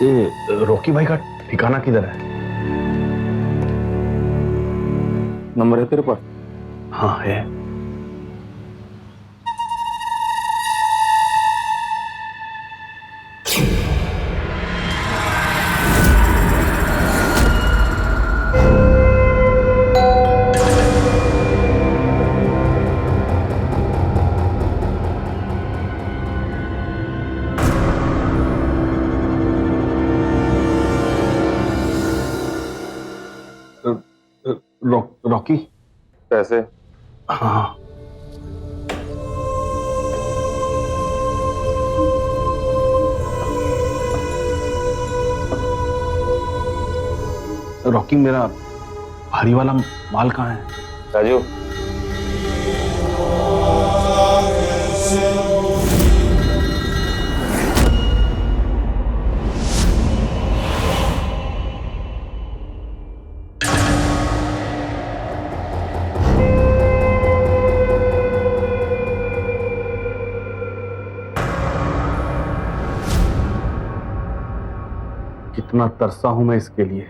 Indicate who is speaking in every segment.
Speaker 1: वैसे रॉकी भाई का ठिकाना किधर है?
Speaker 2: नंबर है तेरे पास?
Speaker 1: हाँ है। रॉकी?
Speaker 2: पैसे?
Speaker 1: हाँ। रॉकी, मेरा भारी वाला माल कहाँ है?
Speaker 2: राजू,
Speaker 1: कितना तरसा हूं मैं इसके लिए।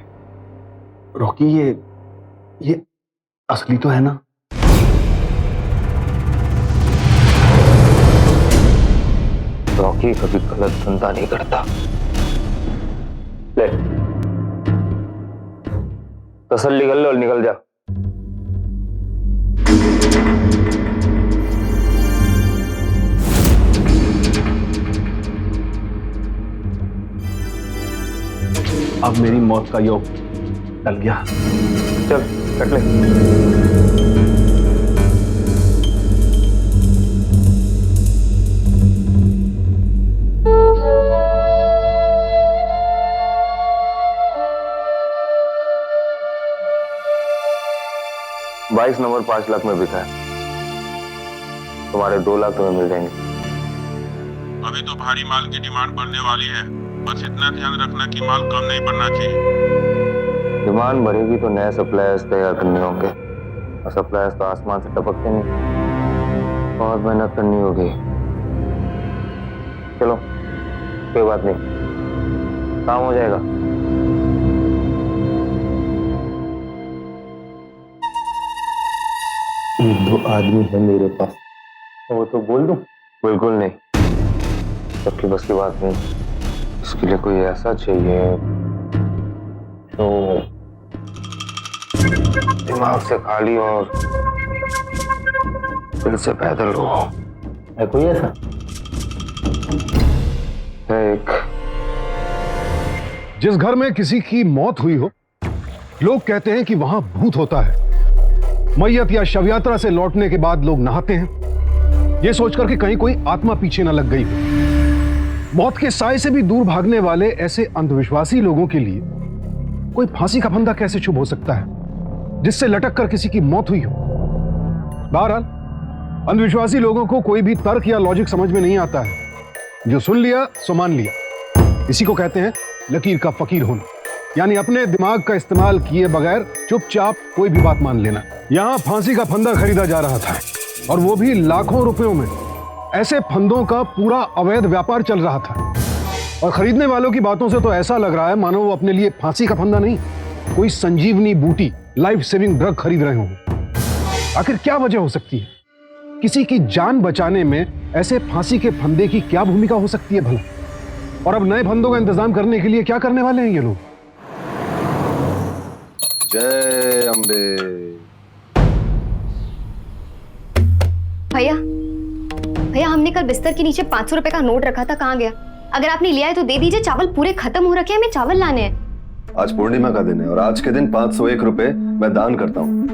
Speaker 1: रॉकी, ये असली तो है ना?
Speaker 2: रॉकी कभी गलत धंधा नहीं करता। ले, तसल्ली कर लो और निकल जा।
Speaker 1: अब मेरी मौत का योग टल गया।
Speaker 2: चल कट ले। 22 नंबर 5 लाख में बिका है। तुम्हारे 2 लाख तुम्हें मिल जाएंगे।
Speaker 3: अभी तो भारी माल की डिमांड बढ़ने वाली है, बस इतना ध्यान रखना कि माल कम नहीं पड़ना चाहिए।
Speaker 2: डिमांड बढ़ेगी तो नए सप्लायर्स तैयार करने होंगे, और सप्लायर्स तो आसमान से टपकते नहीं, बहुत मेहनत करनी होगी। चलो कोई बात नहीं, काम हो जाएगा।
Speaker 4: दो आदमी है मेरे पास, वो तो बोल दूं?
Speaker 2: बिल्कुल नहीं, सबकी बस की बात नहीं। इसके लिए कोई ऐसा चाहिए तो दिमाग से खाली और दिल से पैदल हो।
Speaker 4: है कोई ऐसा?
Speaker 2: है एक।
Speaker 5: जिस घर में किसी की मौत हुई हो, लोग कहते हैं कि वहां भूत होता है। मैयत या शव यात्रा से लौटने के बाद लोग नहाते हैं, यह सोचकर कि कहीं कोई आत्मा पीछे न लग गई हो। मौत के साए से भी दूर भागने वाले ऐसे अंधविश्वासी लोगों के लिए कोई फांसी का फंदा कैसे शुभ हो सकता है जिससे लटक कर किसी की मौत हुई हो। बहरहाल, अंधविश्वासी लोगों को कोई भी तर्क या लॉजिक समझ में नहीं आता है। जो सुन लिया सो मान लिया। इसी को कहते हैं लकीर का फकीर होना, यानी अपने दिमाग का इस्तेमाल किए बगैर चुपचाप कोई भी बात मान लेना। यहां फांसी का फंदा खरीदा जा रहा था, और वो भी लाखों रुपयों में। ऐसे फंदों का पूरा अवैध व्यापार चल रहा था, और खरीदने वालों की बातों से तो ऐसा लग रहा है मानो वो अपने लिए फांसी का फंदा नहीं, कोई संजीवनी बूटी, लाइफ सेविंग ड्रग खरीद रहे हों। आखिर क्या वजह हो सकती है? किसी की जान बचाने में ऐसे फांसी के फंदे की क्या भूमिका हो सकती है भला? और अब नए फंदों का इंतजाम करने के लिए क्या करने वाले हैं ये लोग?
Speaker 4: जय अम्बे।
Speaker 6: भैया भैया, हमने कल बिस्तर के नीचे 500 रुपए का नोट रखा था, कहाँ गया? अगर आपने लिया है तो दे दीजिए, चावल पूरे खत्म हो रखे हैं, हमें चावल लाने हैं।
Speaker 4: आज पूर्णिमा का दिन है और आज के दिन 501 रुपए मैं दान करता हूँ,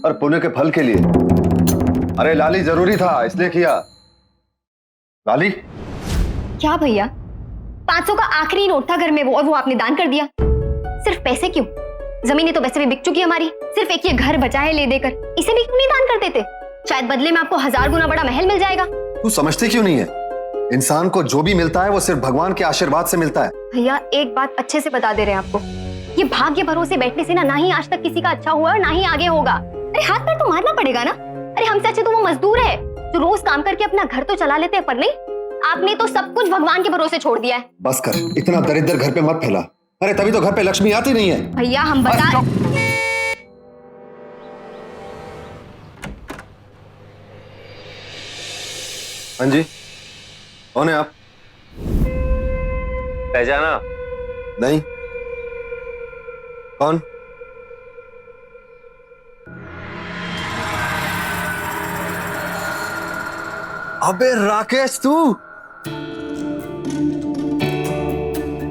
Speaker 4: और पुण्य के फल के लिए। अरे लाली, जरूरी था इसलिए किया। लाली,
Speaker 6: क्या भैया? 500 का आखिरी नोट था घर में, वो आपने दान कर दिया। सिर्फ पैसे क्यों? जमीनें तो वैसे भी बिक चुकी हमारी, सिर्फ एक ये घर बचा है ले देकर, इसे भी क्यों नहीं दान कर देते? शायद बदले में आपको 1000 गुना बड़ा महल मिल जाएगा।
Speaker 4: तू समझती क्यों नहीं है? इंसान को जो भी मिलता है वो सिर्फ भगवान के आशीर्वाद से मिलता है।
Speaker 6: भैया एक बात अच्छे से बता दे रहे हैं आपको, ये भाग्य भरोसे बैठने से ना ही आज तक किसी का अच्छा हुआ और ना ही आगे होगा। अरे हाथ पैर तो मारना पड़ेगा ना। अरे हमसे अच्छे तो वो मजदूर है जो रोज काम करके अपना घर तो चला लेते हैं, पर नहीं, आपने तो सब कुछ भगवान के भरोसे छोड़ दिया है।
Speaker 4: बस कर, इतना दरिद्र घर पे मत फैला। अरे तभी तो घर पे लक्ष्मी आती नहीं है।
Speaker 6: भैया हम
Speaker 4: बस
Speaker 6: बता।
Speaker 4: चुप। हाँ जी, कौन है आप?
Speaker 2: पहचाना?
Speaker 4: नहीं। कौन? अबे राकेश, तू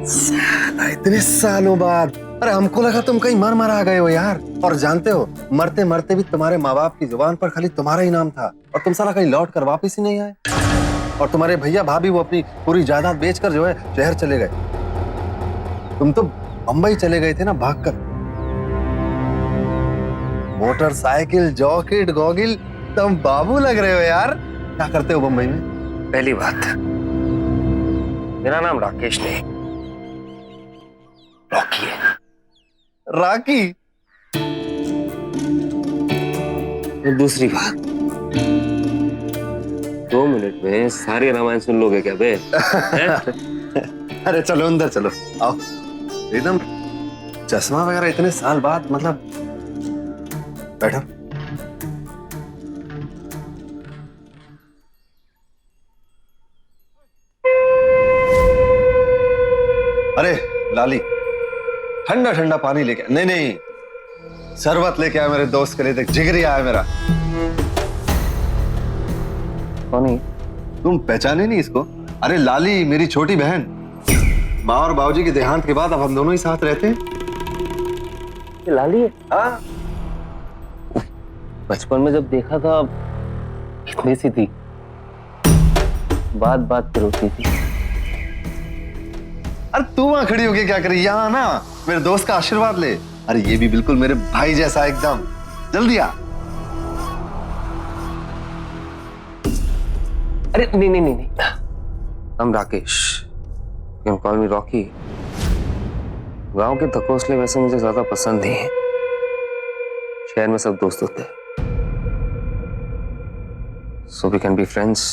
Speaker 4: साला, इतने सालों बाद। अरे हमको लगा तुम कहीं मर मरा गए हो यार। और जानते हो, मरते मरते भी तुम्हारे माँ बाप की जुबान पर खाली तुम्हारा ही नाम था, और तुम साला कहीं लौट कर वापिस ही नहीं आए। और तुम्हारे भैया भाभी वो अपनी पूरी जायदाद बेचकर जो है शहर चले गए। तुम तो बंबई चले गए थे ना भागकर। मोटरसाइकिल, जॉकेट, गॉगिल, तुम बाबू लग रहे हो यार। क्या करते हो बंबई में?
Speaker 2: पहली बात, मेरा नाम राकेश नहीं, रॉकी है।
Speaker 4: राकी?
Speaker 2: और दूसरी बात, 2 मिनट में सारी रामायण सुन लोगे क्या बे?
Speaker 4: अरे चलो अंदर चलो, आओ। एकदम चश्मा वगैरह इतने साल बाद, मतलब। बैठो। अरे लाली, ठंडा ठंडा पानी लेके। नहीं नहीं, शरबत लेके आया मेरे दोस्त के लिए। देख, जिगरी आया मेरा।
Speaker 2: कौन है?
Speaker 4: तुम पहचाने नहीं इसको? अरे लाली, मेरी छोटी बहन। माँ और बाबूजी के देहांत के बाद अब हम दोनों ही साथ रहते हैं।
Speaker 2: ये लाली है?
Speaker 4: हाँ।
Speaker 2: बचपन में जब देखा था कितनी सी थी, बात बात पे रोती थी।
Speaker 4: अरे तू वहां खड़ी होके क्या करी? यहाँ ना, मेरे दोस्त का आशीर्वाद ले। अरे ये भी बिल्कुल मेरे भाई जैसा एकदम। जल्दी आ।
Speaker 2: अरे नहीं नहीं नहीं नहीं, I'm Rakesh, you can call me Rocky. गांव के धकोसले वैसे मुझे ज्यादा पसंद नहीं है। शहर में सब दोस्त होते हैं, so we can be friends।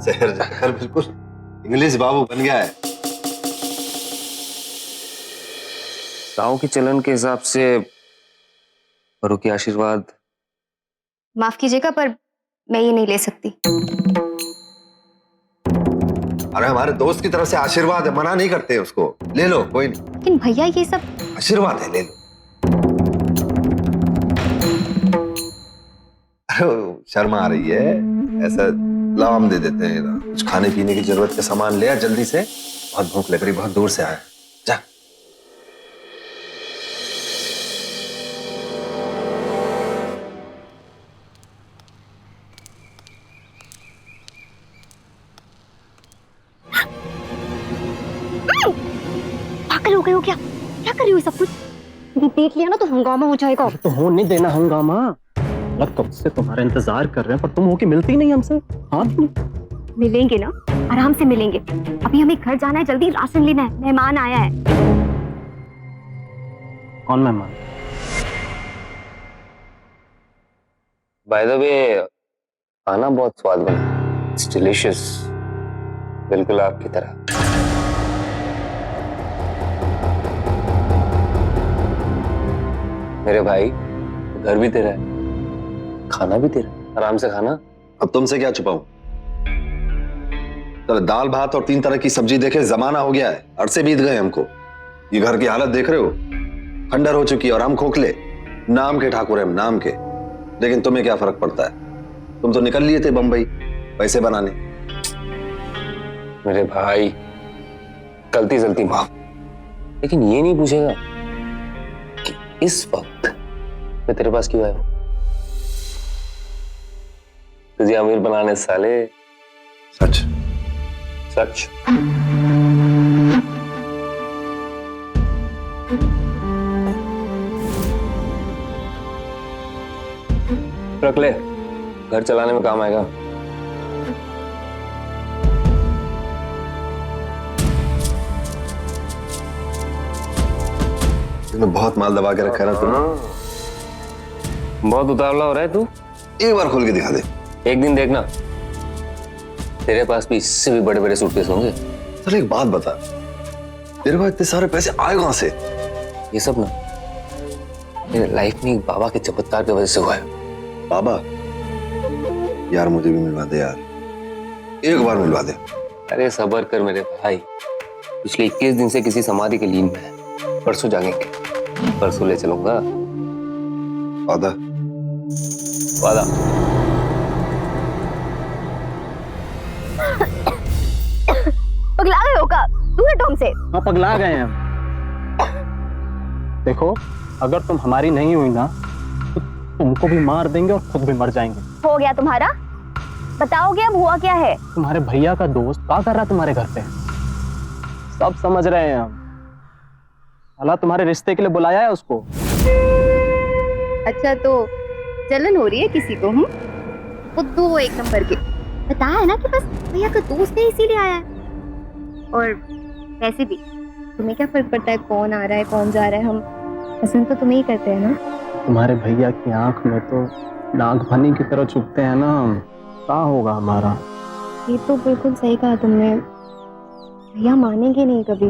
Speaker 4: शहर जाकर बिल्कुल इंग्लिश बाबू बन गया है।
Speaker 2: गांव के चलन के हिसाब से बड़ों के आशीर्वाद।
Speaker 6: माफ कीजिएगा पर मैं ये नहीं ले सकती।
Speaker 4: अरे हमारे दोस्त की तरफ से आशीर्वाद है, मना नहीं करते उसको। ले लो, कोई नहीं।
Speaker 6: लेकिन भैया ये सब
Speaker 4: आशीर्वाद है, ले लो। अरे शर्मा आ रही है, ऐसा लाओ हम दे देते हैं। कुछ खाने पीने की जरूरत के सामान ले आ जल्दी से। बहुत भूख लग रही, बहुत दूर से आया। जा।
Speaker 6: पागल हो गए हो क्या? क्या कर रही हो सब कुछ? देख लिया ना तो हंगामा हो जाएगा।
Speaker 7: तो होने देना हंगामा। मतलब कब से तुम्हारा इंतजार कर रहे हैं, पर तुम हो के मिलती ही नहीं हमसे। हाँ
Speaker 6: मिलेंगे ना, आराम से मिलेंगे। अभी हमें घर जाना है, जल्दी राशन लेना है, मेहमान आया है।
Speaker 7: कौन मेहमान?
Speaker 2: बाय द वे, खाना बहुत स्वाद बना, इट्स डिलीशियस, बिल्कुल आपकी तरह। मेरे भाई, घर भी तेरा है, खाना भी तेरा, आराम से खाना।
Speaker 4: अब तुमसे क्या छुपाऊं? तो दाल भात और 3 तरह की सब्जी देखे जमाना हो गया है, अरसे बीत गए हमको। ये घर की हालत देख रहे हो, खंडर हो चुकी है, और हम खोखले। नाम के ठाकुर हैं हम, नाम के। लेकिन तुम्हें क्या फर्क पड़ता है? तुम तो निकल लिए थे बंबई पैसे बनाने।
Speaker 2: मेरे भाई, गलती जलती माफ, लेकिन ये नहीं पूछेगा कि इस वक्त मैं तेरे पास क्यों आया हूं। तुझे अमीर बनाने साले।
Speaker 4: सच
Speaker 2: सच। रख ले, घर चलाने में काम आएगा।
Speaker 4: इसमें बहुत माल दबा के रखा है ना तुमने।
Speaker 2: बहुत उतावला हो रहा है तू।
Speaker 4: एक बार खोल के दिखा दे।
Speaker 2: एक दिन देखना, तेरे पास भी इससे भी बड़े बड़े सूटकेस होंगे।
Speaker 4: चल एक बात बता, तेरे पास इतने सारे पैसे आए कहां से?
Speaker 2: ये सब ना मेरे लाइफ में एक बाबा के चमत्कार की वजह से हुआ है।
Speaker 4: बाबा यार, मुझे भी मिलवा दे यार, एक बार मिलवा दे।
Speaker 2: अरे सबर कर मेरे भाई, पिछले 21 दिन से किसी समाधि के लीन में है। परसों जागेंगे, परसों ले चलूंगा।
Speaker 4: वादा?
Speaker 2: वादा।
Speaker 6: पगला गए हो का? दूर हटो हमसे।
Speaker 7: हाँ, पगला गए हैं हम। देखो, अगर तुम हमारी नहीं हुई ना तो तुमको भी मार देंगे और खुद भी मर जाएंगे।
Speaker 6: हो गया तुम्हारा? बताओगे अब हुआ क्या है?
Speaker 7: तुम्हारे भैया का दोस्त क्या कर रहा है तुम्हारे घर पे? सब समझ रहे हैं हम। साला तुम्हारे रिश्ते के लिए बुलाया है उसको।
Speaker 6: अच्छा, तो जलन हो रही है किसी को? बुद्धू वो एक नंबर के। बताया है ना कि बस भैया का दोस्त है इसीलिए आया है। और वैसे भी तुम्हें क्या फर्क पड़ता है कौन आ रहा है कौन जा रहा है? हम पसंद तो तुम्हें ही करते हैं ना।
Speaker 7: तुम्हारे भैया की आंख में तो नागफनी की तरह चुभते हैं ना हम। क्या होगा हमारा?
Speaker 6: ये तो बिल्कुल सही कहा तुमने। भैया मानेंगे नहीं कभी।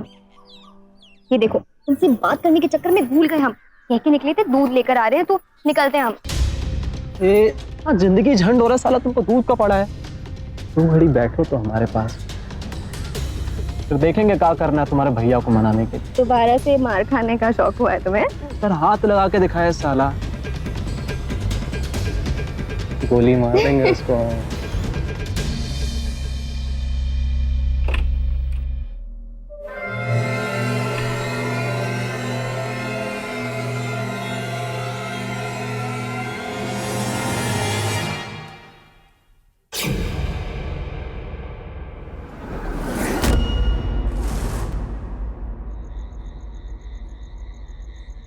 Speaker 6: ये देखो, तुमसे बात करने के चक्कर में भूल गए हम। कह के निकले थे दूध लेकर आ रहे हैं, तो निकलते हैं हम।
Speaker 7: जिंदगी झंड हो रहा है साला, तुमको दूध का पड़ा है। तुम घड़ी बैठो तो हमारे पास, फिर देखेंगे क्या करना है तुम्हारे भैया को मनाने के।
Speaker 6: दोबारा से मार खाने का शौक हुआ है तुम्हें?
Speaker 7: सर हाथ लगा के दिखाया साला, गोली मार देंगे उसको।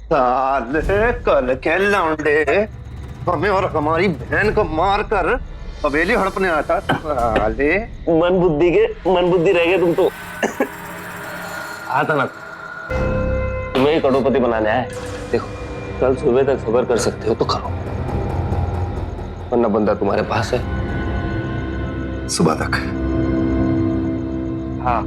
Speaker 4: साले कल के लौंडे हमें और हमारी बहन को मार कर हवेली हड़पने आता। साले
Speaker 2: मन बुद्धि रह गए तुम तो। आता ना, तुम्हें ही करोड़पति बनाने आए। देखो, कल सुबह तक सबर कर सकते हो तो करो, वरना बंदा तुम्हारे पास है।
Speaker 4: सुबह तक?
Speaker 2: हाँ।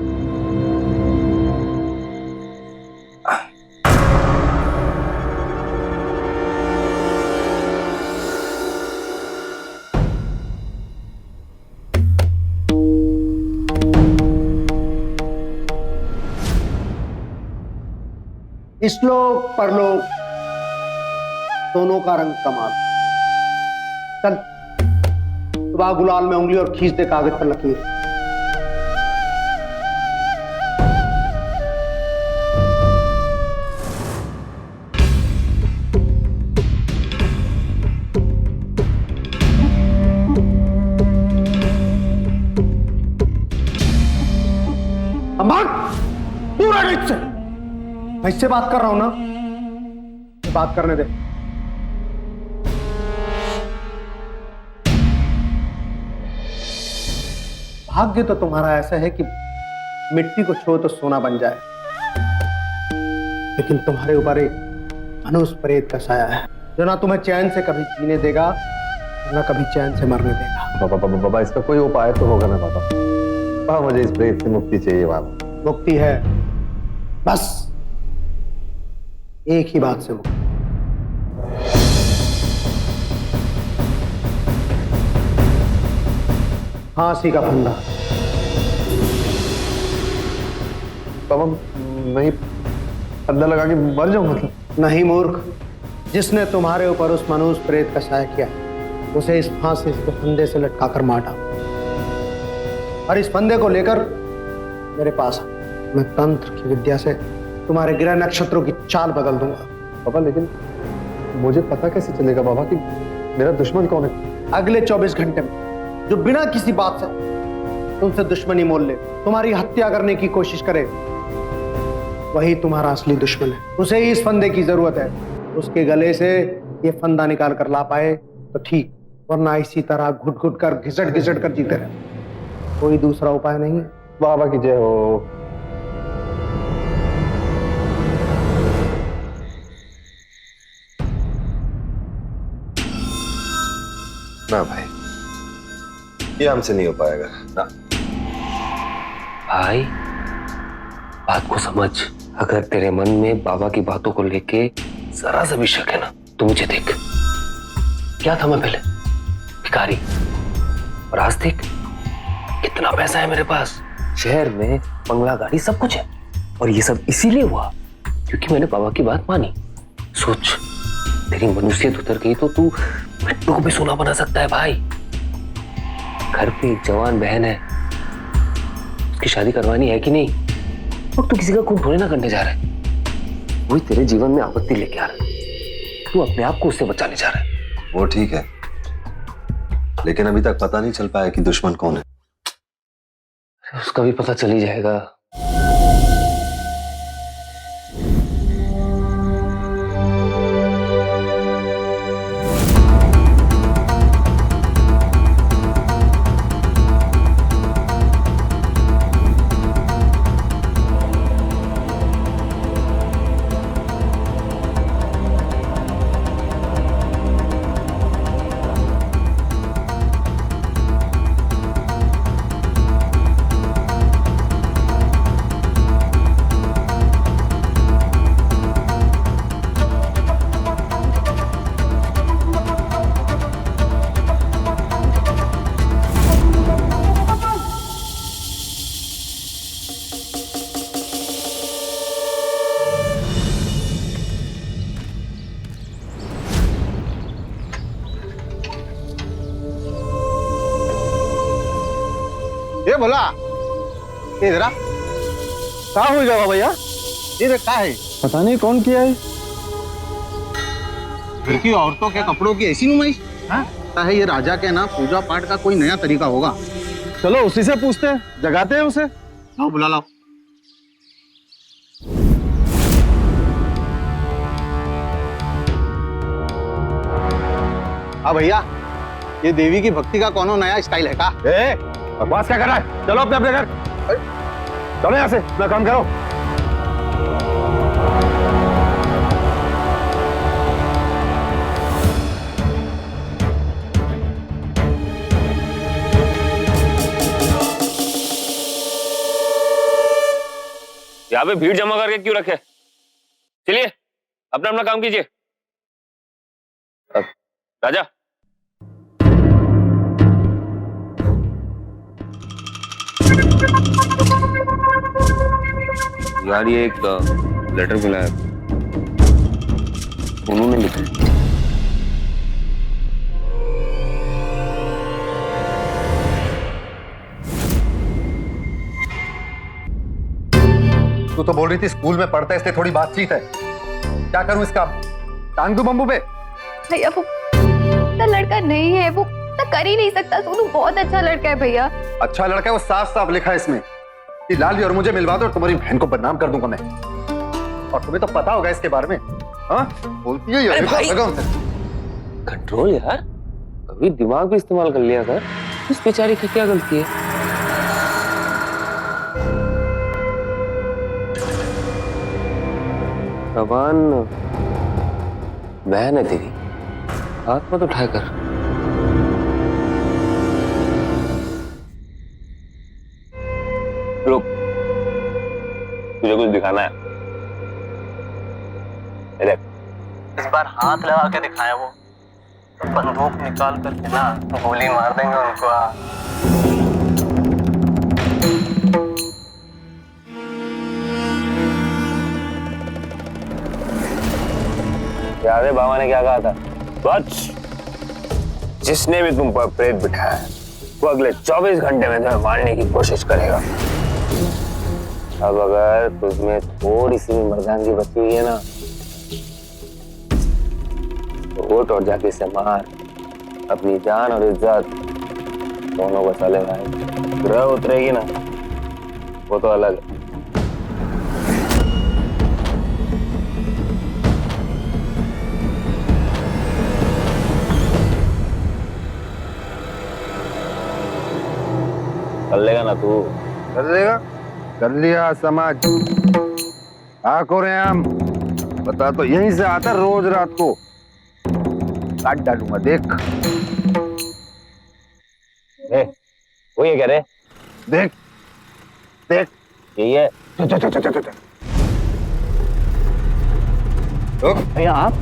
Speaker 8: इस्लोक परलोक दोनों का रंग कमाल। चल सुबह गुलाल में उंगली और खींच दे कागज पर लकीर। पूरा नीचे मैं इससे बात कर रहा हूं ना, बात करने दे। भाग्य तो तुम्हारा ऐसा है कि मिट्टी को छो तो सोना बन जाए, लेकिन तुम्हारे ऊपर एक मनुष्य प्रेत का साया है जो ना तुम्हें चैन से कभी जीने देगा ना कभी चैन से मरने देगा।
Speaker 4: बाबा इसका कोई उपाय तो होगा ना बाबा? मुझे इस प्रेत से मुक्ति चाहिए बाबा।
Speaker 8: मुक्ति है, बस एक ही बात से मुक्ति। फांसी का फंदा।
Speaker 4: बाबा नहीं, फंदा लगा के मर जाऊं मतलब?
Speaker 8: नहीं मूर्ख, जिसने तुम्हारे ऊपर उस मनुष्य प्रेत का साया किया उसे इस फांसी के फंदे से लटकाकर मार डालो। और इस फंदे को लेकर मेरे पास मैं तंत्र की विद्या से तुम्हारे ग्रह नक्षत्रों की चाल बदल दूंगा।
Speaker 4: बाबा लेकिन मुझे पता कैसे चलेगा बाबा कि मेरा दुश्मन कौन है?
Speaker 8: अगले 24 घंटे में जो बिना किसी बात से तुमसे दुश्मनी मोल ले, तुम्हारी हत्या करने की कोशिश करे, वही तुम्हारा असली दुश्मन है। उसे ही इस फंदे की जरूरत है। उसके गले से ये फंदा निकाल कर ला पाए तो ठीक, वरना इसी तरह घुट घुट कर घिसट घिसट कर जीते रहे। कोई दूसरा उपाय नहीं है।
Speaker 4: बाबा की जय हो।
Speaker 1: ना भाई, ये हमसे नहीं हो पाएगा ना।
Speaker 2: भाई बात को समझ। अगर तेरे मन में बाबा की बातों को लेके जरा सा भी शक है ना, तो मुझे देख। क्या था मैं पहले? भिखारी। और आज देख कितना पैसा है मेरे पास। शहर में बंगला, गाड़ी, सब कुछ है। और ये सब इसीलिए हुआ क्योंकि मैंने बाबा की बात मानी। सोच, तेरी मनुष्यत उतर गई तो तू मिट्टू को भी सोना बना सकता है भाई। घर पे एक जवान बहन है, उसकी शादी करवानी है कि नहीं? और तू किसी का खून थोड़े ना करने जा रहा है। वही तेरे जीवन में आपत्ति लेके आ रहा है। तू अपने आप को उससे बचाने जा रहा है।
Speaker 1: वो ठीक है, लेकिन अभी तक पता नहीं चल पाया कि दुश्मन कौन है।
Speaker 2: उसका भी पता चल ही जाएगा।
Speaker 4: ये बोला ये जरा कहाँ हो जाओ भैया? ये देख, है
Speaker 7: पता नहीं कौन किया है।
Speaker 9: घर की औरतों के कपड़ों की ऐसी नुमाइश है। ये राजा के ना पूजा पाठ का कोई नया तरीका होगा।
Speaker 7: चलो उसी से पूछते हैं, जगाते हैं उसे।
Speaker 9: लाओ, बुला लाओ। हाँ भैया, ये देवी की भक्ति का कौन नया स्टाइल है का?
Speaker 5: बकवास क्या कर रहा है? चलो अपने अपने घर, चलो यहाँ से, अपना काम करो।
Speaker 2: यहाँ पे भीड़ जमा करके क्यों रखे? चलिए अपना अपना काम कीजिए। राजा, यार ये एक लेटर मिला है, उन्होंने लिखा है।
Speaker 4: तू तो बोल रही थी स्कूल में पढ़ते इसलिए थोड़ी बातचीत है। क्या करूं इसका? टांग दूं बम्बू पे?
Speaker 6: भैया वो इतना लड़का नहीं है, वो इतना कर ही नहीं सकता। सोनू बहुत अच्छा लड़का है भैया।
Speaker 4: अच्छा लड़का है, वो साफ साफ लिखा है इसमें कि लाली और मुझे मिलवा दो और तुम्हारी बहन को बदनाम कर दूंगा मैं। और तुम्हें तो पता होगा इसके बारे में। हाँ बोलती है ये
Speaker 2: कंट्रोल यार, कभी दिमाग भी इस्तेमाल कर लिया कर। इस बेचारी की क्या गलती है? भगवान बहन है तेरी, हाथ मत उठाया कर। रुक, तुझे कुछ दिखाना है।
Speaker 7: इस बार हाथ लगा के दिखाया वो, तो बंदूक निकाल करके ना गोली मार देंगे उनको।
Speaker 2: याद है बाबा ने क्या कहा था? बच, जिसने भी तुम पर प्रेत बिठाया है वो अगले 24 घंटे में तुम्हें मारने की कोशिश करेगा। अब अगर तुझमें थोड़ी सी भी मर्दानगी बची हुई है ना, तो उठ और जाके इसे मार। अपनी जान और इज्जत दोनों बचा ले भाई। ग्रह उतरेगी ना, वो तो अलग है।
Speaker 7: ना तू।
Speaker 4: कर देगा? कर लिया समाज। आको रे हम बता, तो यहीं से आता रोज रात को, काट डालूंगा देख।
Speaker 7: वो ये कह रहे?
Speaker 4: देख देख
Speaker 7: यही है। भैया आप?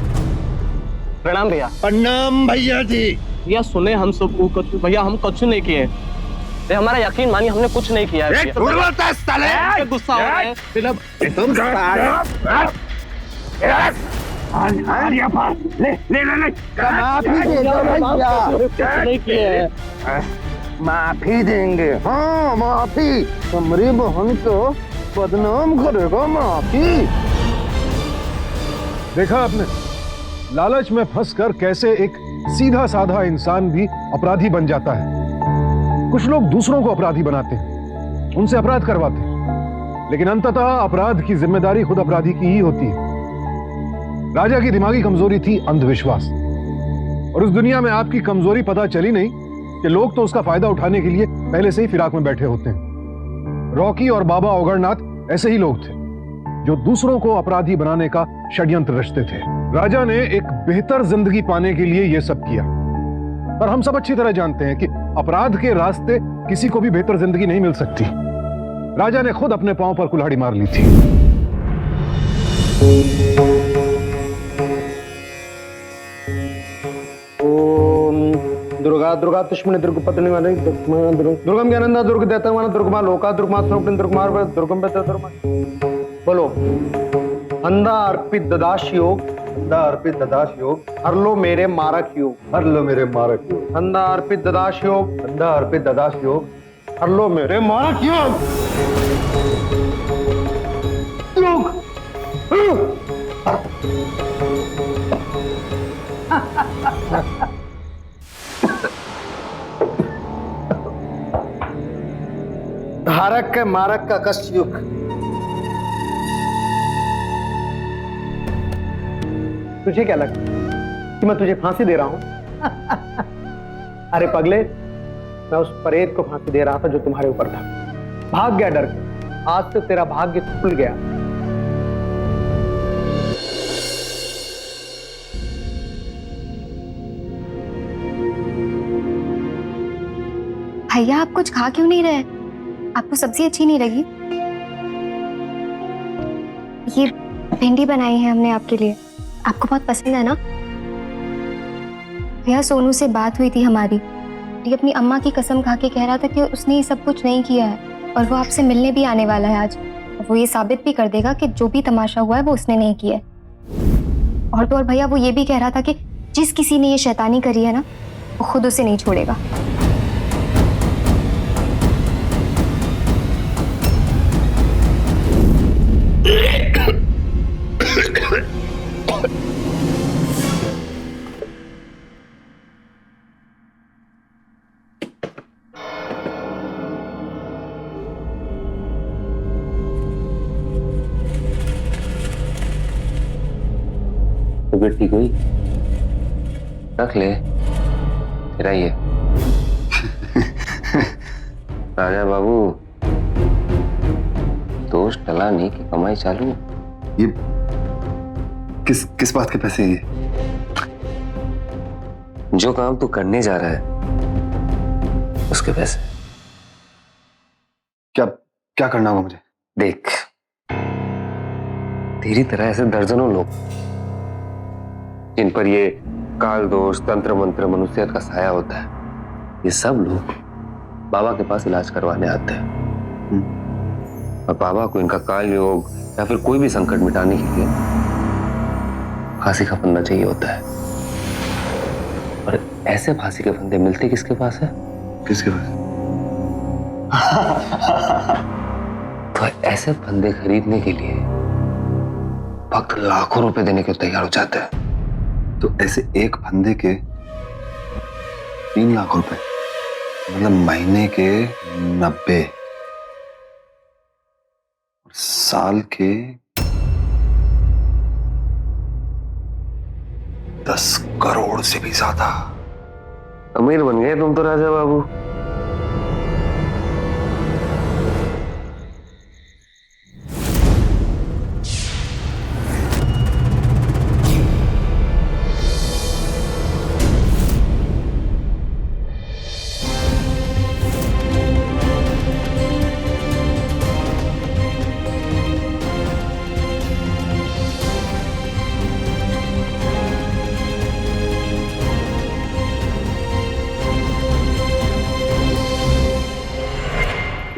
Speaker 7: प्रणाम भैया।
Speaker 9: प्रणाम भैया जी।
Speaker 7: भैया सुने हम सब कुछ, भैया हम कुछ नहीं किए। हमारा यकीन मानिए, हमने कुछ नहीं किया है भैया।
Speaker 9: साले
Speaker 7: गुस्सा हो रहे हैं। नहीं किए हैं।
Speaker 4: माफी देंगे, हाँ माफी। हमारी बहन को बदनाम करेगा, माफी।
Speaker 5: देखा आपने, लालच में फंसकर कैसे एक सीधा साधा इंसान भी अपराधी बन जाता है। कुछ लोग दूसरों को अपराधी बनाते हैं, उनसे अपराध करवाते हैं, लेकिन अंततः अपराध की जिम्मेदारी खुद अपराधी की ही होती है। राजा की दिमागी कमजोरी थी अंधविश्वास, और उस दुनिया में आपकी कमजोरी पता चली नहीं कि लोग तो उसका फायदा उठाने के लिए पहले से ही फिराक में बैठे होते हैं। रॉकी और बाबा ओगरनाथ ऐसे ही लोग थे जो दूसरों को अपराधी बनाने का षड्यंत्र रचते थे। राजा ने एक बेहतर जिंदगी पाने के लिए यह सब किया, पर हम सब अच्छी तरह जानते हैं कि अपराध के रास्ते किसी को भी बेहतर जिंदगी नहीं मिल सकती। राजा ने खुद अपने पांव पर कुल्हाड़ी मार ली थी।
Speaker 8: दुर्गा दुर्गा दुश्मनी दुर्ग पत्नी वाले दुर्गम ज्ञानंदा दुर्ग देता वाला दुर्गमा लोका दुर्गमा स्वरूप दुर्गमार दुर्गम पे दुर्गमा। बोलो। अंधा अर्पित ददाश योग,
Speaker 4: अंधा अर्पित ददाश योग,
Speaker 8: हर लो मेरे मारक योग।
Speaker 4: हर लो मेरे मारक योग।
Speaker 8: अंधा अर्पित ददाश योग,
Speaker 4: अंधा अर्पित ददाश योग,
Speaker 8: हर लो मेरे मारक योग। धारक के मारक का कष्ट युग। तुझे क्या लगता कि मैं तुझे फांसी दे रहा हूं? अरे पगले, मैं उस प्रेत को फांसी दे रहा था जो तुम्हारे ऊपर था। भाग गया डर के। आज से तेरा भाग्य खुल गया।
Speaker 6: भैया आप कुछ खा क्यों नहीं रहे? आपको सब्जी अच्छी नहीं लगी? ये भिंडी बनाई है हमने आपके लिए, आपको बहुत पसंद है ना? भैया सोनू से बात हुई थी हमारी, ये अपनी अम्मा की कसम खा के कह रहा था कि उसने ये सब कुछ नहीं किया है, और वो आपसे मिलने भी आने वाला है आज। वो ये साबित भी कर देगा कि जो भी तमाशा हुआ है वो उसने नहीं किया है। और तो और भैया वो ये भी कह रहा था कि जिस किसी ने ये शैतानी करी है ना, वो खुद उसे नहीं छोड़ेगा।
Speaker 2: तबीयत ठीक हुई? रख ले, तेरा ही है। राजा बाबू, दोष टला नहीं कि कमाई चालू।
Speaker 4: ये किस बात के पैसे? ये
Speaker 2: जो काम तू करने जा रहा है उसके पैसे।
Speaker 4: क्या करना होगा मुझे?
Speaker 2: देख, तेरी तरह ऐसे दर्जनों लोग जिन पर ये काल दोष, तंत्र मंत्र, मनुष्यत का साया होता है, ये सब लोग बाबा के पास इलाज करवाने आते हैं। और बाबा को इनका काल योग या फिर कोई भी संकट मिटाने के लिए फांसी का फंदा चाहिए होता है। और ऐसे फांसी के फंदे मिलते किसके पास है?
Speaker 4: किसके पास?
Speaker 2: तो ऐसे फंदे खरीदने के लिए भक्त लाखों रुपए देने के तैयार हो जाते हैं।
Speaker 4: तो ऐसे एक फंदे के 3 लाख रुपए, मतलब महीने के 90, साल के 10 करोड़ से भी ज्यादा।
Speaker 2: अमीर बन गए तुम तो राजा बाबू।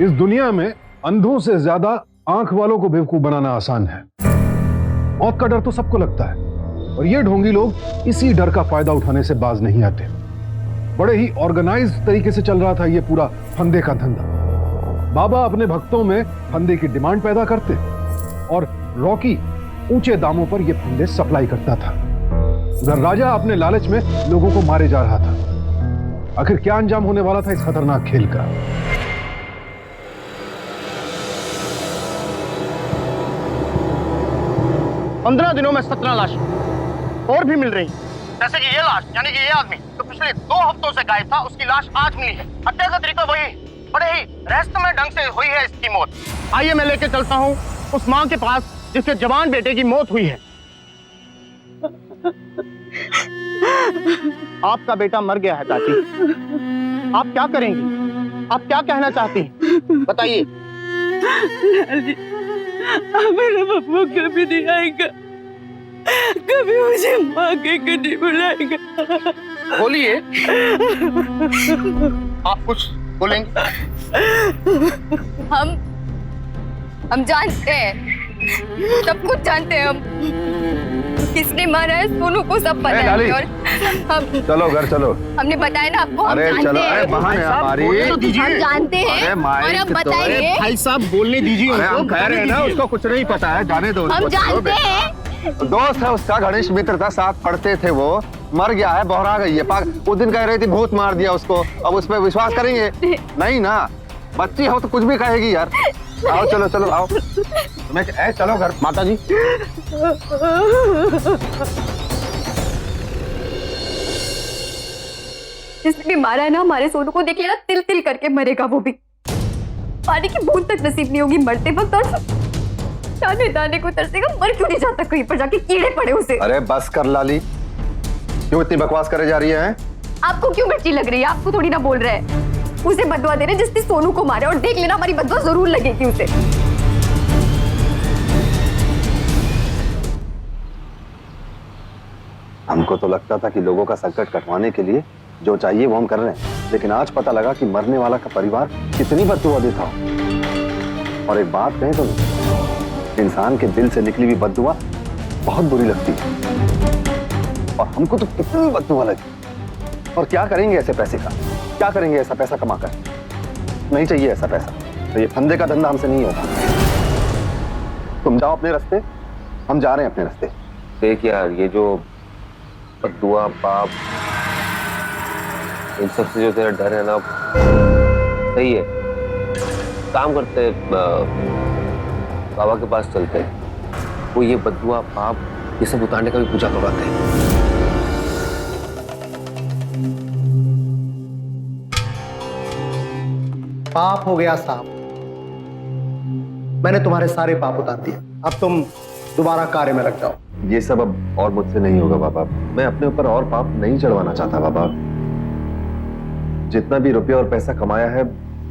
Speaker 5: इस दुनिया में अंधों से ज्यादा आंख वालों को बेवकूफ बनाना आसान है। मौत का डर तो सबको लगता है, और ये ढोंगी लोग इसी डर का फायदा उठाने से बाज नहीं आते। बड़े ही ऑर्गेनाइज तरीके से चल रहा था ये पूरा फंदे का धंधा। बाबा अपने भक्तों में फंदे की डिमांड पैदा करते और रॉकी ऊंचे दामों पर ये फंदे सप्लाई करता था। उधर राजा अपने लालच में लोगों को मारे जा रहा था। आखिर क्या अंजाम होने वाला था इस खतरनाक खेल का?
Speaker 9: पंद्रह दिनों में 17 लाशें और भी मिल रही, जैसे कि ये लाश, यानी कि ये आदमी तो पिछले 2 हफ्तों से गायब था, उसकी लाश आज मिली है। हत्या का तरीका वही, बड़े ही रहस्यमय ढंग से हुई है इसकी मौत। आइए मैं लेके चलता हूँ उस माँ के पास जिसके जवान बेटे की मौत हुई है। आपका बेटा मर गया है चाची, आप क्या करेंगी? आप क्या कहना चाहती हैं? बताइए।
Speaker 10: मेरा बब्बू कभी नहीं आएगा, कभी मुझे माँ के नहीं बुलाएगा।
Speaker 9: बोलिए, आप कुछ बोलेंगे?
Speaker 6: हम जानते हैं, सब कुछ जानते हैं। हम किसने मारा है सोनू को सब पता है, और हम
Speaker 4: चलो घर चलो।
Speaker 6: हमने बताया ना आपको, हम
Speaker 4: अरे
Speaker 6: जानते
Speaker 4: चलो,
Speaker 6: हैं।
Speaker 4: अरे बहाने हमारी।
Speaker 6: हम जानते हैं, और हम बताइए।
Speaker 9: भाई साहब बोलने दीजिए
Speaker 4: अरे
Speaker 9: उनको,
Speaker 4: हम कह रहे हैं ना, उसको कुछ नहीं पता है, जाने दो
Speaker 6: हम
Speaker 4: उसको।
Speaker 6: जानते हैं।
Speaker 4: दोस्त है उसका, घनिष्ठ मित्र था, साथ पढ़ते थे वो। मर गया है, बहरा गई है। उस दिन कह रही थी भूत मार दिया उसको, अब उस पर विश्वास करेंगे? नहीं ना, बच्ची हो तो कुछ भी कहेगी यार। आओ चलो चलो आओ, चलो घर।
Speaker 9: माता जी
Speaker 6: जिसने भी मारा है ना हमारे सोनू को, देख लेना तिल तिल करके मरेगा वो भी। पानी की बूंद तक नसीब नहीं होगी मरते वक्त, और दाने दाने को तरसेगा, मर क्यों नहीं जाता कहीं पर जाके, कीड़े पड़े उसे।
Speaker 4: अरे बस कर लाली, क्यों इतनी बकवास करे जा रही है?
Speaker 6: आपको क्यों मिर्ची लग रही है? आपको थोड़ी ना बोल रहे हैं। उसे बदवा दे रहे जिसने सोनू को मारा, और देख लेना हमारी बदवा जरूर लगेगी उसे।
Speaker 4: हमको तो लगता था कि लोगों का संकट कटवाने के लिए जो चाहिए वो हम कर रहे हैं, लेकिन आज पता लगा कि मरने वाला का परिवार कितनी बददुआ देता हो। और एक बात कहें तो, इंसान के दिल से निकली हुई बददुआ बहुत बुरी लगती है, और हमको तो कितनी बददुआ लगी। और क्या करेंगे ऐसे पैसे का? क्या करेंगे ऐसा पैसा कमाकर? नहीं चाहिए ऐसा पैसा, तो ये फंदे का धंधा हमसे नहीं होगा। तुम जाओ अपने रास्ते, हम जा रहे हैं अपने रास्ते।
Speaker 2: देख यार, ये जो बद्दुआ पाप इन सब से जो तेरा डर है ना, सही है। काम करते, बाबा के पास चलते, वो ये बद्दुआ पाप ये सब उतारने का भी पूजा करवाते हैं।
Speaker 8: पाप हो गया साफ, मैंने तुम्हारे सारे पाप उतार दिए। अब तुम दोबारा कार्य में लग जाओ।
Speaker 4: ये सब अब और मुझसे नहीं होगा बाबा। मैं अपने ऊपर और पाप नहीं चढ़वाना चाहता बाबा। जितना भी रुपया और पैसा कमाया है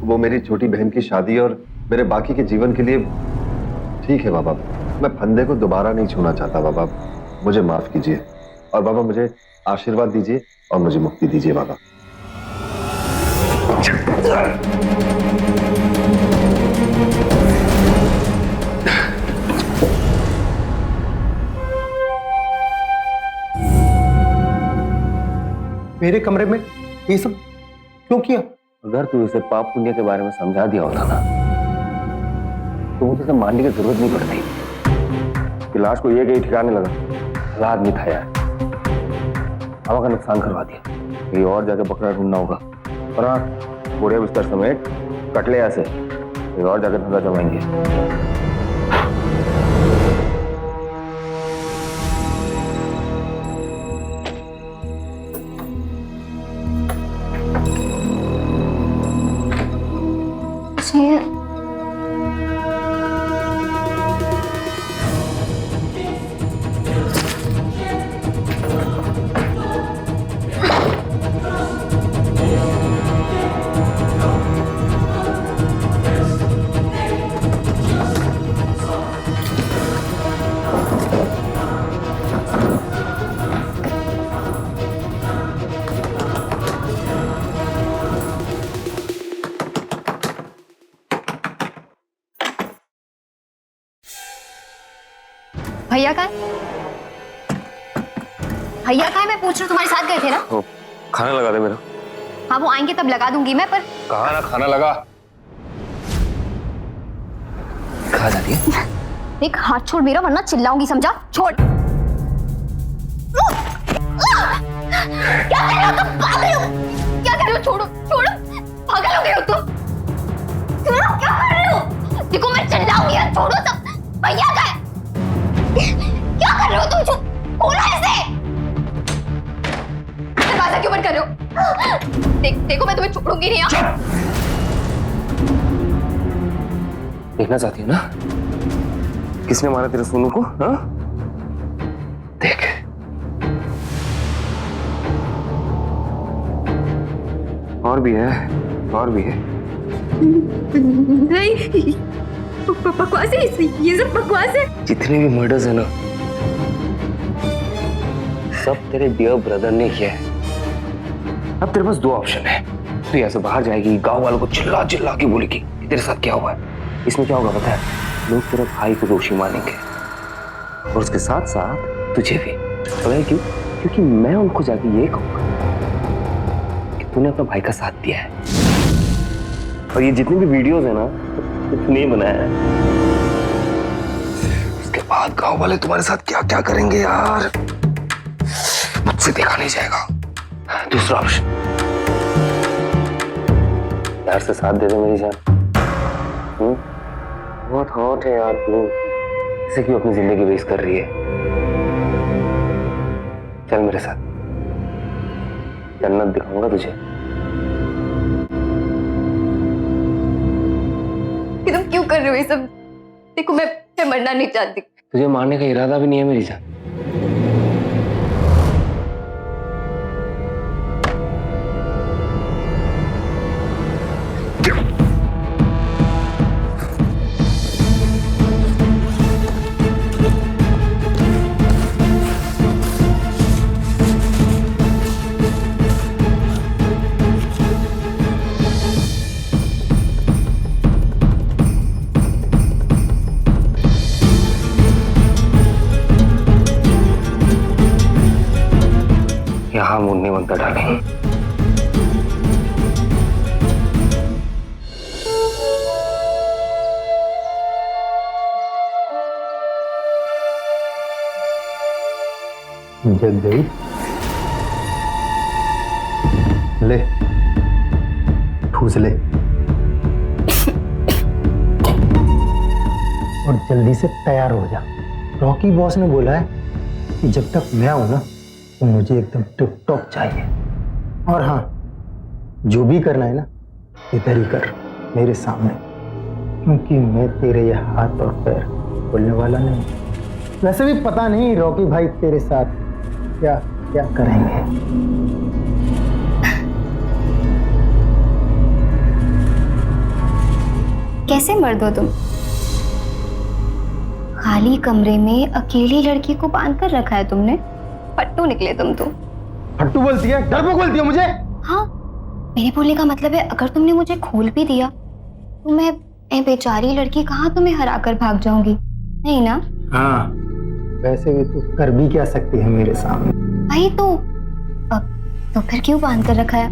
Speaker 4: वो मेरी छोटी बहन की शादी और मेरे बाकी के जीवन के लिए ठीक है बाबा। मैं फंदे को दोबारा नहीं छूना चाहता बाबा, मुझे माफ कीजिए। और बाबा मुझे आशीर्वाद दीजिए और मुझे मुक्ति दीजिए बाबा।
Speaker 8: मेरे कमरे में ये सब क्यों किया?
Speaker 2: अगर तू इसे पाप पुण्य के बारे में समझा दिया होता ना, तो मुझे इसे मारने की जरूरत नहीं पड़ती। कि लाश को ये गई ठिकाने लगा, भला आदमी था यार, हवा का नुकसान करवा दिया। कहीं और जाके बकरा ढूंढना होगा। पर हाँ, पूरे बिस्तर समेत कटले ऐसे कहीं और जाकर धंधा जमाएंगे।
Speaker 6: भैया कहाँ है? भैया कहाँ है? मैं पूछ रही हूँ, तुम्हारे साथ गए थे ना?
Speaker 2: वो खाना लगा दे मेरा।
Speaker 6: हाँ वो आएंगे तब लगा दूंगी मैं, पर
Speaker 2: कहा ना खाना लगा। कहा जाती है?
Speaker 6: एक हाथ छोड़ मेरा, वरना चिल्लाऊंगी, समझा? छोड़। क्या कर रहे हो तुम? पागल हो? क्या कर रहे हो? छोड़ो छोड़ो, पागल हो गए हो तुम? छोड़ो, क्या कर रहे हो? देखो मैं चिल्लाऊंगी यार, छोड़ो सब। भैया का है? क्या कर रहे हो तुम? खोलो इसे। दरवाजा क्यों बंद कर रहे हो? देखो मैं तुम्हें छोड़ूंगी नहीं।
Speaker 2: देखना चाहती है ना किसने मारा तेरे सोनू को? हाँ देख। और भी है, और भी है।
Speaker 6: नहीं, बकवास है, ये सब बकवास है।
Speaker 2: जितने भी मर्डर्स है ना, सब तेरे डियर ब्रदर ने किया है। अब तेरे पास दो ऑप्शन है। तू यहाँ से बाहर जाएगी, गांव वालों को चिल्ला चिल्ला के बोलेगी कि तेरे साथ क्या हुआ है। इसमें क्या होगा पता है? लोग तेरे भाई को दोषी मानेंगे और उसके साथ साथ तुझे भी। पता है क्यों? क्योंकि मैं उनको जाके ये कहूंगा कि तूने अपना भाई का साथ दिया है। और ये जितनी भी वीडियोस है ना, तूने बनाया है। उसके बाद गांव वाले तुम्हारे साथ क्या क्या करेंगे यार, मुझसे देखा नहीं जाएगा। दूसरा ऑप्शन, यार से साथ दे दे मेरी जान। बहुत हॉट है यार तू, इसे क्यों अपनी जिंदगी वेस्ट कर रही है? चल मेरे साथ, जन्नत दिखाऊंगा तुझे।
Speaker 6: तुम क्यों कर रहे हो ये सब? देखो मैं मरना नहीं चाहती।
Speaker 2: तुझे मारने का इरादा भी नहीं है मेरी जान। यहाँ मुन्नी बनता डाले।
Speaker 8: जग गई। ले ठूस ले और जल्दी से तैयार हो जा। रॉकी बॉस ने बोला है कि जब तक मैं हूं ना तो मुझे एकदम टिप टॉप चाहिए। और हाँ, जो भी करना है ना इधर ही कर, मेरे सामने, क्योंकि मैं तेरे ये हाथ और पैर बोलने वाला नहीं। वैसे भी पता नहीं रॉकी भाई तेरे साथ क्या क्या करेंगे।
Speaker 6: कैसे मर्द हो तुम? खाली कमरे में अकेली लड़की को बांध कर रखा है तुमने। फट्टू निकले तुम तो।
Speaker 8: फट्टू बोलती है, डरपोक बोलती है मुझे।
Speaker 6: हाँ, मेरे बोलने का मतलब है अगर तुमने मुझे खोल भी दिया तो मैं बेचारी लड़की कहाँ तुम्हें हरा कर भाग जाऊंगी, नहीं ना?
Speaker 8: हाँ, वैसे भी तू कर भी क्या सकती है मेरे सामने।
Speaker 6: भाई तो फिर क्यों बांध कर रखा है?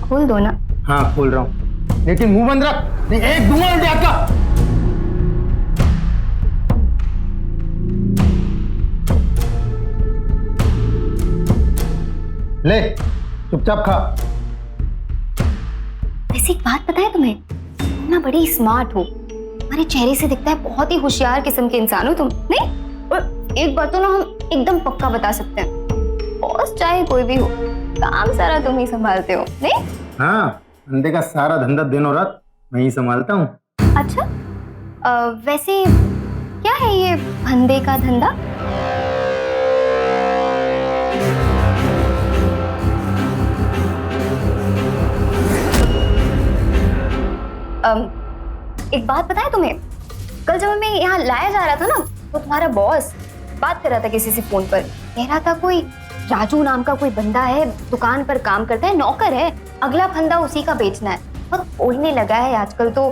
Speaker 6: खोल दो ना।
Speaker 8: हाँ खोल रहा हूँ, लेकिन मुंह बंद रख, नहीं एक दूंगा उल्टे हाथ का। ले चुपचाप खा।
Speaker 6: वैसे एक बात पता है तुम्हें, तुम ना बड़ी स्मार्ट हो। तुम्हारे चेहरे से दिखता है बहुत ही होशियार किस्म के इंसान हो तुम, नहीं? और एक बात तो ना हम एकदम पक्का बता सकते हैं, बॉस चाहे कोई भी हो, काम सारा तुम ही संभालते हो, नहीं?
Speaker 8: हाँ, धंधे का सारा धंधा दिन और रात मैं ही संभालता हूँ।
Speaker 6: अच्छा, वैसे क्या है ये धंधे का धंधा? एक बात पता है तुम्हें, कल जब हमें यहाँ लाया जा रहा था ना तो तुम्हारा बॉस बात कर रहा था किसी से फोन पर, कह रहा था कोई राजू नाम का कोई बंदा है, दुकान पर काम करता है, नौकर है, अगला फंदा उसी का बेचना है। बहुत बोलने लगा है आजकल तो,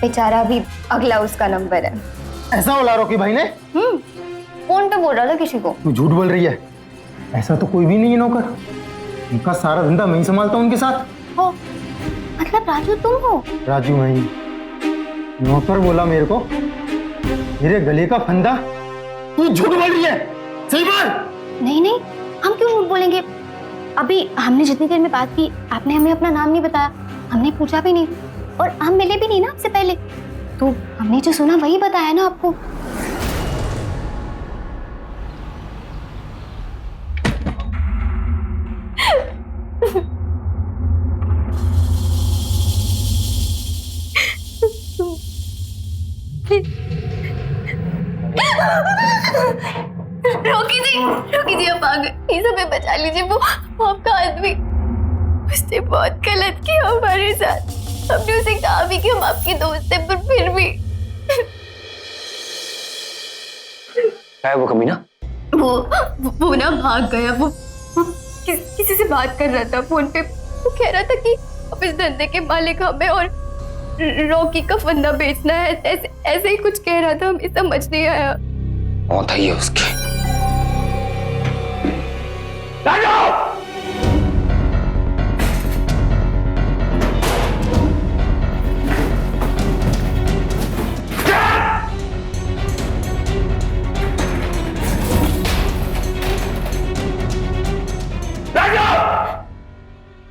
Speaker 6: बेचारा भी अगला उसका नंबर है।
Speaker 8: ऐसा बोला रॉकी भाई ने?
Speaker 6: फोन पे बोल रहा था किसी को।
Speaker 8: तू झूठ बोल रही है, ऐसा तो कोई भी नहीं है नौकर। उनका सारा धंधा मैं ही संभालता हूँ उनके साथ।
Speaker 6: हो मतलब राजू तुम हो?
Speaker 8: राजू मैं ही। नौकर बोला मेरे को, मेरे गले का फंदा। तू झूठ बोल रही है, सही बोल।
Speaker 6: नहीं नहीं, हम क्यों झूठ बोलेंगे? अभी हमने जितनी देर में बात की आपने हमें अपना नाम नहीं बताया, हमने पूछा भी नहीं और हम मिले भी नहीं ना आपसे पहले, तो हमने जो सुना वही बताया ना आपको। रोकी जी आप आ गए, प्लीज हमें बचा लीजिए। वो आपका आदमी, उसने बहुत गलत किया हमारे साथ। हमने उसे कहा भी कि हम आपके दोस्त हैं, पर फिर भी
Speaker 2: क्या है वो कमीना?
Speaker 6: वो ना भाग गया। वो किसी से बात कर रहा था फोन पे। वो कह रहा था कि अब इस धंधे के मालिक हमें और रॉकी का फंदा बेचना है, ऐसे ही कुछ कह रहा था, हमें समझ नहीं आया।
Speaker 2: मौत आई है उसकी।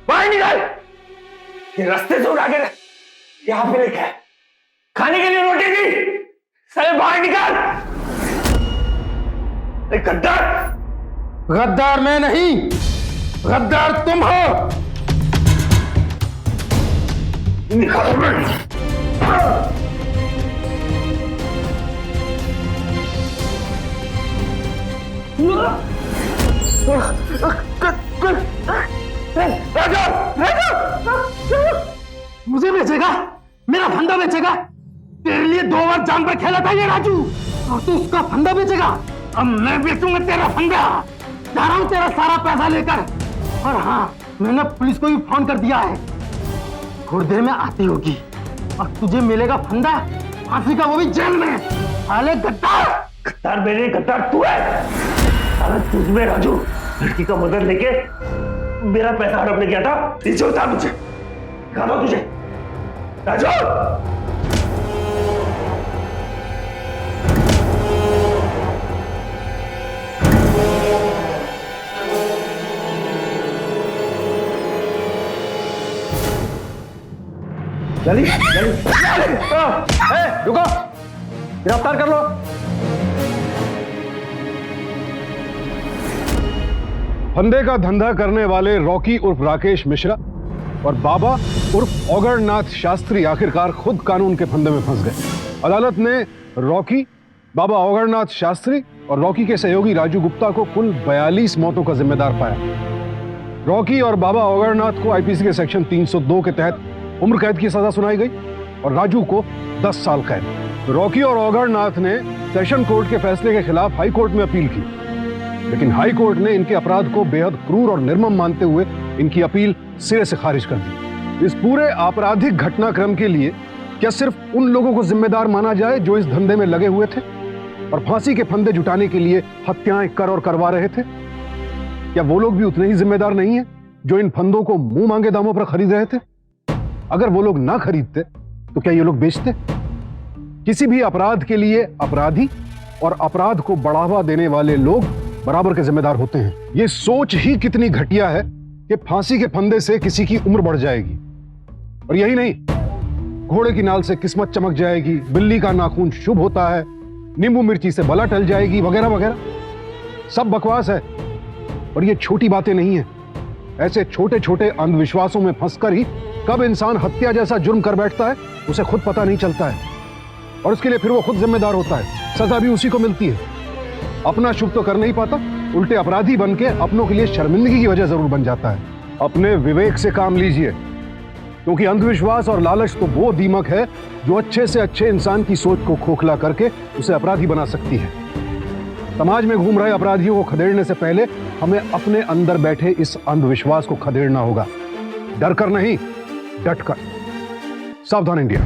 Speaker 9: बाहर निकल। ये रास्ते से उड़ा के यहाँ पे लिखा है खाने के लिए रोटी दी। साले बाहर निकल। गद्दार।
Speaker 8: गद्दार मैं नहीं, गद्दार तुम हो।
Speaker 9: निकल। मुझे बेचेगा? मेरा फंदा बेचेगा? तेरे लिए 2 बार जान पर खेला था ये राजू, और तू उसका फंदा बेचेगा? अब मैं बेचूंगा तेरा फंदा। जा रहा हूं तेरा सारा पैसा लेकर। और हाँ, मैंने पुलिस को भी फोन कर दिया है, थोड़ी देर में आती होगी और तुझे मिलेगा फंदा, फांसी का, वो भी जेल में। साले गद्दार। गद्दार मेरे, गद्दार तू है। साला तुझ में राजू लड़की का मदद लेके मेरा पैसा हड़पने गया था। नीचे उतार मुझे, दिखा दो तुझे। राजू
Speaker 8: जल्दी जल्दी। रुको, गिरफ्तार कर लो।
Speaker 5: फंदे का धंधा करने वाले रॉकी उर्फ राकेश मिश्रा और बाबा उर्फ औगरनाथ शास्त्री आखिरकार खुद कानून के फंदे में फंस गए। अदालत ने रॉकी, बाबा औगरनाथ शास्त्री और रॉकी के सहयोगी राजू गुप्ता को कुल 42 मौतों का जिम्मेदार पाया। रॉकी और बाबा औगरनाथ को आईपीसी के सेक्शन 302 के तहत उम्र कैद की सजा सुनाई गई और राजू को 10 साल कैद। रॉकी और औगरनाथ ने सेशन कोर्ट के फैसले के खिलाफ हाई कोर्ट में अपील की, लेकिन हाई कोर्ट ने इनके अपराध को बेहद क्रूर और निर्मम मानते हुए इनकी अपील सिरे से खारिज कर दी। इस पूरे आपराधिक घटनाक्रम के लिए क्या सिर्फ उन लोगों को जिम्मेदार माना जाए जो इस धंधे में लगे हुए थे और फांसी के फंदे जुटाने के लिए हत्याएं कर और करवा रहे थे? क्या वो लोग भी उतने ही जिम्मेदार नहीं है जो इन फंदों को मुंह मांगे दामों पर खरीद रहे थे? अगर वो लोग ना खरीदते तो क्या ये लोग बेचते? किसी भी अपराध के लिए अपराधी और अपराध को बढ़ावा देने वाले लोग बराबर के जिम्मेदार होते हैं। ये सोच ही कितनी घटिया है कि फांसी के फंदे से किसी की उम्र बढ़ जाएगी। और यही नहीं, घोड़े की नाल से किस्मत चमक जाएगी, बिल्ली का नाखून शुभ होता है, नींबू मिर्ची से बला टल जाएगी, वगैरह वगैरह। सब बकवास है और ये छोटी बातें नहीं है। ऐसे छोटे छोटे अंधविश्वासों में फंसकर ही कब इंसान हत्या जैसा जुर्म कर बैठता है उसे खुद पता नहीं चलता है, और उसके लिए फिर वो खुद जिम्मेदार होता है। सजा भी उसी को मिलती है। अपना शुभ तो कर नहीं पाता, उल्टे अपराधी बन के अपनों के लिए शर्मिंदगी की वजह जरूर बन जाता है। अपने विवेक से काम लीजिए, क्योंकि अंधविश्वास और लालच तो वो दीमक है जो अच्छे से अच्छे इंसान की सोच को खोखला करके उसे अपराधी बना सकती है। समाज में घूम रहे अपराधियों को खदेड़ने से पहले हमें अपने अंदर बैठे इस अंधविश्वास को खदेड़ना होगा। डर कर नहीं, डट कर। सावधान इंडिया।